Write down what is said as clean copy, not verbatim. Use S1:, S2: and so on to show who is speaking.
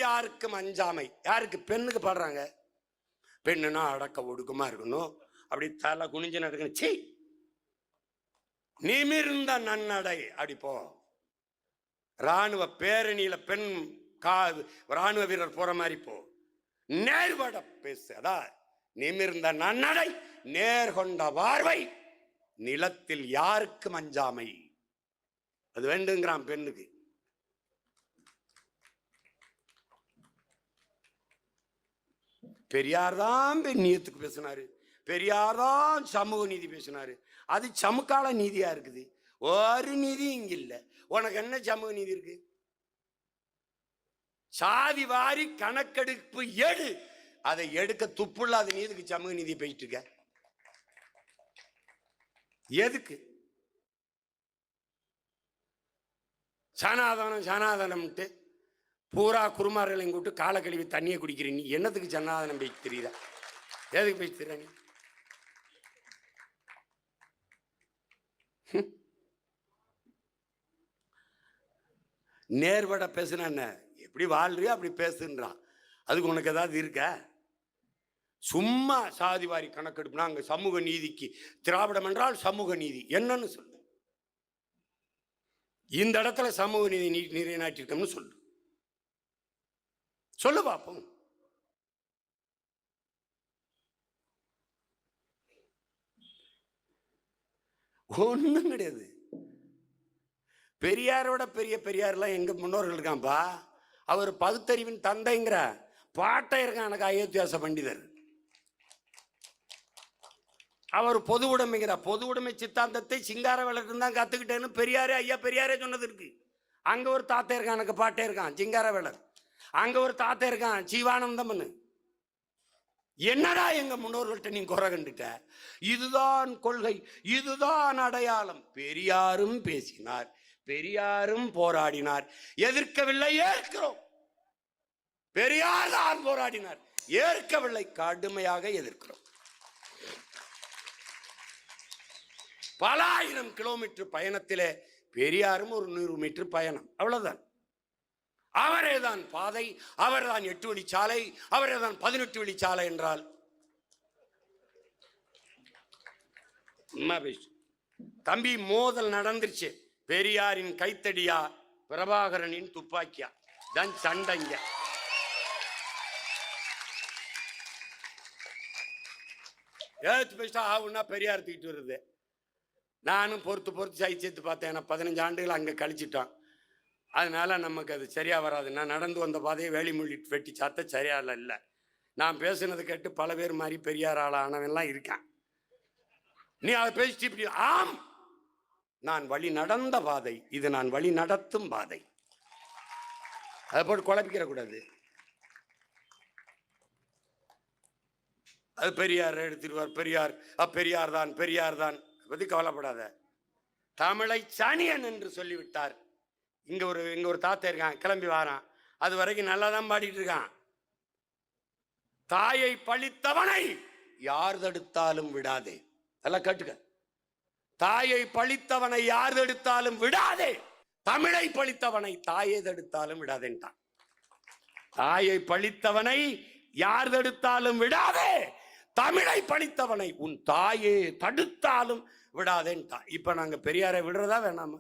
S1: யாருக்கும் அஞ்சாமை. யாருக்கு? பெண்ணுக்கு பாடுறாங்க. பெண்ணுனா அடக்க ஒடுக்கமா இருக்கணும், அப்படி தலை குனிஞ்சு நடக்கணும். சீ, நிமிர்ந்த நன்னடை அடிப்போ. ராணுவ பேரணியில பெண் ராணுவ வீரர் போற மாதிரி போ. நேர்வட பேசு. அதான் நிமிர்ந்த நன்னடை, நேர்கொண்ட பார்வை, நிலத்தில் யாருக்கும் அஞ்சாமை. அது வேண்டுங்கிறான் பெண்ணுக்கு. பெரியார் தான் பெண்ணியத்துக்கு பேசினாரு, பெரியார் தான் சமூக நீதி பேசினாரு. அது சமுக்கால நீதியா இருக்குது. ஒரு நீதி இங்க இல்ல. உனக்கு என்ன சமூக நீதி இருக்கு? சாதி வாரி கணக்கெடுப்பு எடு. அதை எடுக்க துப்புள்ளாத நீதிக்கு சமூக நீதி போயிட்டு இருக்க. எதுக்கு சனாதனம் சனாதனம்ட்டு பூரா குருமார்களையும் கூப்பிட்டு காலை கழுவி தண்ணியை குடிக்கிற நீ என்னத்துக்கு சனாதனம் போய் தெரியுதா? எதுக்கு போய் தெரிய? நீ நேர்வட பேசுன என்ன? எப்படி வாழ்றியோ அப்படி பேசுன்றான். அதுக்கு உனக்கு ஏதாவது இருக்க? சும்மா சாதிவாரி கணக்கெடுப்புனா அங்க சமூக நீதிக்கு திராவிடம் என்றால் சமூக நீதி என்னன்னு சொல்லு. இந்த இடத்துல சமூக நீதி நிலைநாட்டிருக்கோம்னு சொல்லு. சொல்லு பாப்போம். ஒண்ணும் கிடையாது. பெரியாரோட பெரிய பெரியார்லாம் எங்க முன்னோர்கள் இருக்கான்பா. அவர் பகுத்தறிவின் தந்தைங்கிற பாட்டை இருக்கான். எனக்கு அயோத்தியாச பண்டிதர். அவர் பொது உடைமைங்கிற பொது உடைமை சித்தாந்தத்தை சிங்காரவேலர் தான் கத்துக்கிட்டேன்னு பெரியாரே ஐயா பெரியாரே சொன்னது இருக்கு. அங்க ஒரு தாத்தா இருக்கான், எனக்கு பாட்டே இருக்கான் சிங்காரவேலர். அங்க ஒரு தாத்தா இருக்கான் ஜீவானந்தம்னு. என்னடா எங்க முன்னோர்கள்ட்ட நீ குறை கண்டுட்ட? இதுதான் கொள்கை, இதுதான் அடையாளம். பெரியாரும் பேசினார், பெரியாரும் போராடினார். எதிர்க்கவில்லை, ஏற்கிறோம். பெரியார் தான் போராடினார், ஏற்கவில்லை, கடுமையாக எதிர்க்கிறோம். பல ஆயிரம் கிலோமீட்டர் பயணத்திலே பெரியாரும் ஒரு 100 மீட்டர் பயணம், அவ்வளவுதான். அவரே தான் பாதை, அவர் தான் 8 வழிச்சாலை, அவரே தான் 18 வழிச்சாலை என்றால் தம்பி மோதல் நடந்துருச்சு. பெரியாரின் கைத்தடியா, பிரபாகரனின் துப்பாக்கியா தான் சண்டைங்க. ஆகுன்னா பெரியார் தூக்கிட்டு வருது. நானும் பொறுத்து சைச்சேத்து பார்த்தேன். 15 ஆண்டுகள் அங்கே கழிச்சிட்டோம். அதனால நமக்கு அது சரியா வராது. நான் நடந்து வந்த பாதையை வேலிமொழி வெட்டி சாத்த சரியா இல்லை. நான் பேசுனது கேட்டு பல பேர் மாதிரி பெரியார் ஆளானவெல்லாம் இருக்கான். நீ அதை பேசிட்டு இப்படி ஆம், நான் வழி நடந்த பாதை இது, நான் வழி நடத்தும் பாதை. அதை போட்டு குழப்பிக்கிற கூடாது. அது பெரியார் எடுத்துருவார், பெரியார் பெரியார் தான் பெரியார் தான் பத்தி கவலைப்படாத. தமிழை சனியன் என்று சொல்லிவிட்டார். இங்க ஒரு தாத்தா இருக்கான், கிளம்பி வாரான். அது வரைக்கும் நல்லா தான் பாடிட்டு இருக்கான். தாயை பழித்தவனை யார் தடுத்தாலும் விடாதே. நல்லா கேட்டுக்க. தாயை பழித்தவனை யார் தடுத்தாலும் விடாதே, தமிழை பழித்தவனை தாயை தடுத்தாலும் விடாதேன்ட்டான். தாயை பழித்தவனை யார் தடுத்தாலும் விடாதே, தமிழை பழித்தவனை உன் தாயே தடுத்தாலும் விடாதேன்ட்டான். இப்ப நாங்க பெரியாரை விடுறதா வேணாமா?